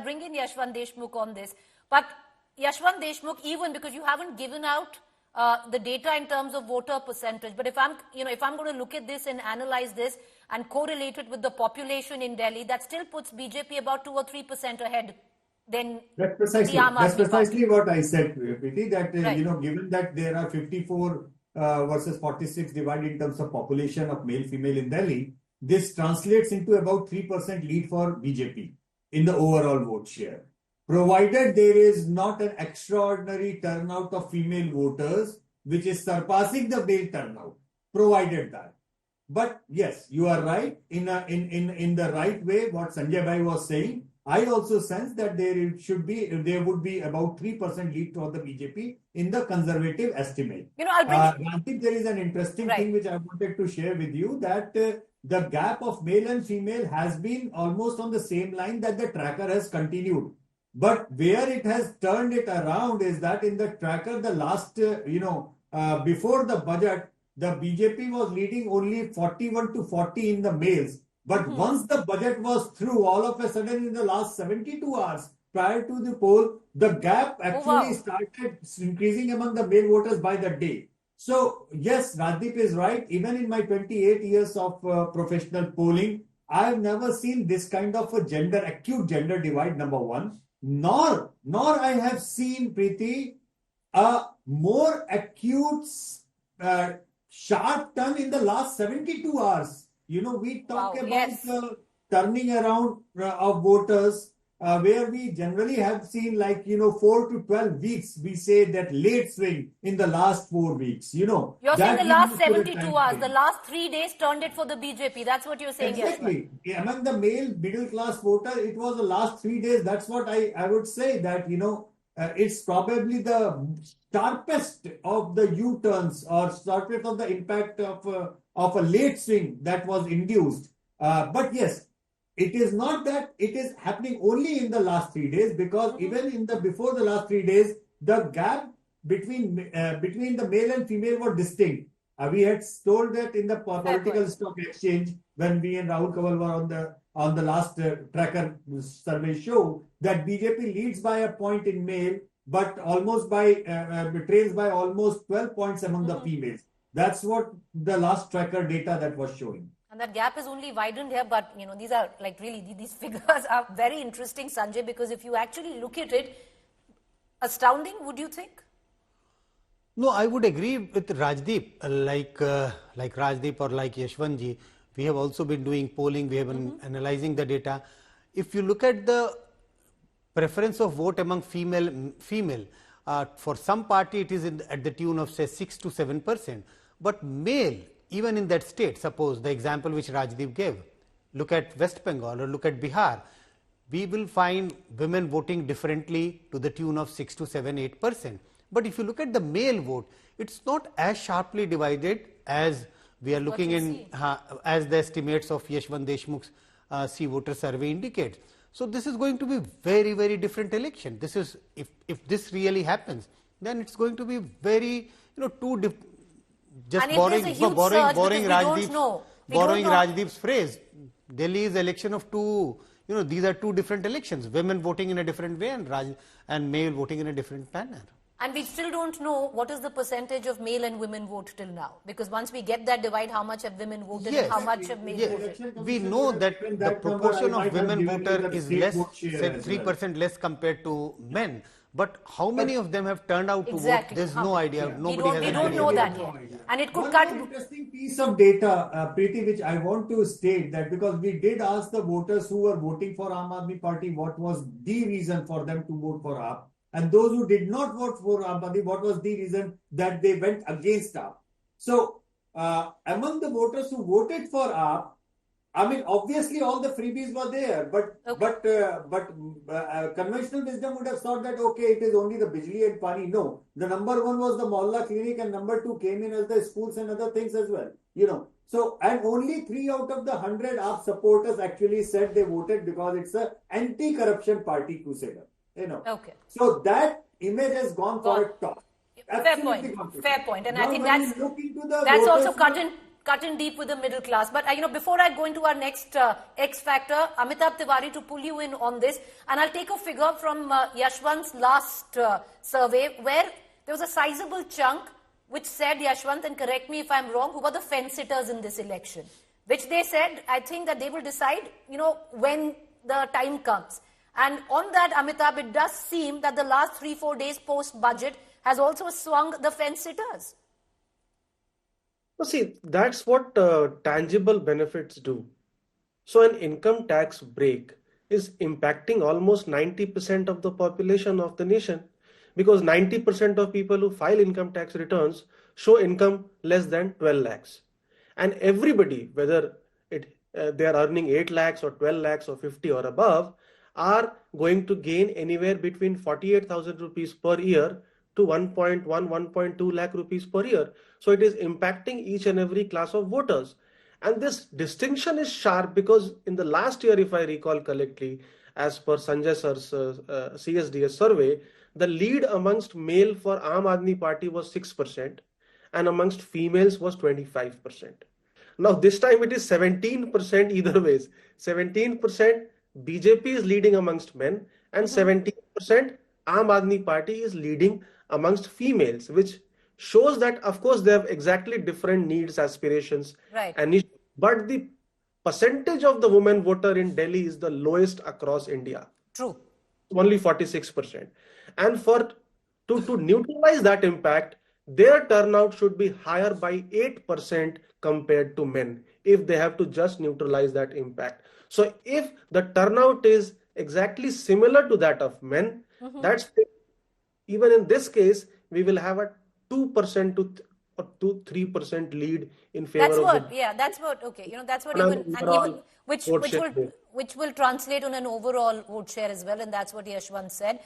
bring in Yashwant Deshmukh on this. But Yashwant Deshmukh, even because you haven't given out the data in terms of voter percentage, but if I'm going to look at this and analyze this and correlate it with the population in Delhi, that still puts BJP about 2 or 3% ahead. Then that's precisely what I said, Preeti, that right. Given that there are 54 versus 46 divided in terms of population of male-female in Delhi, this translates into about 3% lead for BJP in the overall vote share. Provided there is not an extraordinary turnout of female voters, which is surpassing the male turnout, provided that. But yes, you are right in the right way. What Sanjay Bhai was saying, I also sense that there would be about 3% lead for the BJP in the conservative estimate. I think there is an interesting thing which I wanted to share with you, that the gap of male and female has been almost on the same line that the tracker has continued. But where it has turned it around is that in the tracker, the last, before the budget, the BJP was leading only 41 to 40 in the males. But once the budget was through, all of a sudden in the last 72 hours prior to the poll, the gap actually started increasing among the male voters by the day. So yes, Rajdeep is right. Even in my 28 years of professional polling, I have never seen this kind of a acute gender divide, number one. Nor I have seen, Preeti, a more acute, sharp turn in the last 72 hours. We talk about the turning around of voters, where we generally have seen 4 to 12 weeks, we say that late swing in the last 4 weeks. You're saying the last 72 hours, the last 3 days turned it for the BJP. That's what you're saying. Exactly. Among the male middle class voter, it was the last 3 days. That's what I would say, that, it's probably the sharpest of the U-turns or sharpest of the impact of a late swing that was induced. But yes, it is not that it is happening only in the last 3 days, because even before the last 3 days, the gap between the male and female was distinct. We had told that in the political stock exchange when we and Rahul Kaval were on the last tracker survey show, that BJP leads by a point in male, but almost trails by almost 12 points among the females. That's what the last tracker data that was showing. And that gap is only widened here, but these are these figures are very interesting, Sanjay, because if you actually look at it, astounding, would you think? No, I would agree with Rajdeep, like Rajdeep or like Yashwantji. We have also been doing polling, we have been analyzing the data. If you look at the preference of vote among female, for some party it is at the tune of say 6 to 7%. But male, even in that state, suppose the example which Rajdeep gave, look at West Bengal or look at Bihar, we will find women voting differently to the tune of 6 to 7, 8%. But if you look at the male vote, it's not as sharply divided as we are looking in, as the estimates of Yashwant Deshmukh's See Voter survey indicates. So this is going to be very, very different election. This is, if this really happens, then it's going to be very, just borrowing Rajdeep's phrase, Delhi is election of two, these are two different elections, women voting in a different way and male voting in a different manner. And we still don't know what is the percentage of male and women vote till now. Because once we get that divide, how much have women voted and how much have male voted? We know that the proportion of women voter is less, say 3% less compared to men. But how many of them have turned out to vote? There's no idea. Nobody has we don't know that yet. And it could cut. One interesting piece of data, Preeti, which I want to state, that because we did ask the voters who were voting for Aam Aadmi Party what was the reason for them to vote for AAP. And those who did not vote for Aam Aadmi, what was the reason that they went against AAP? So, among the voters who voted for AAP, I mean, obviously all the freebies were there, but conventional wisdom would have thought that, okay, it is only the Bijli and Pani. No, the number one was the Mohalla clinic and number two came in as the schools and other things as well, So, and only 3 out of the 100 AAP supporters actually said they voted because it's an anti-corruption party crusader. Okay. So that image has gone for a toss. Fair point. And now I think that's also cut in deep with the middle class. But before I go into our next X factor, Amitabh Tiwari, to pull you in on this, and I'll take a figure from Yashwant's last survey, where there was a sizable chunk which said, Yashwant, and correct me if I'm wrong, who were the fence-sitters in this election, which they said, I think that they will decide, when the time comes. And on that, Amitabh, it does seem that the last 3-4 days post-budget has also swung the fence-sitters. Well, see, that's what tangible benefits do. So an income tax break is impacting almost 90% of the population of the nation, because 90% of people who file income tax returns show income less than 12 lakhs. And everybody, whether they are earning 8 lakhs or 12 lakhs or 50 or above, are going to gain anywhere between 48,000 rupees per year to 1.2 lakh rupees per year. So it is impacting each and every class of voters. And this distinction is sharp because in the last year, if I recall correctly, as per Sanjay Sir's CSDS survey, the lead amongst male for Aam Aadmi Party was 6% and amongst females was 25%. Now this time it is 17% either ways. 17% BJP is leading amongst men and 17% Aam Aadmi Party is leading amongst females, which shows that, of course, they have exactly different needs, aspirations, right, and issues. But the percentage of the women voter in Delhi is the lowest across India. True. Only 46%. And to neutralize that impact, their turnout should be higher by 8% compared to men if they have to just neutralize that impact. So if the turnout is exactly similar to that of men, that's even in this case, we will have a 2% to 3% lead in favor that's of what, that's what, okay, that's what even which will translate on an overall vote share as well, and that's what Yashwant said.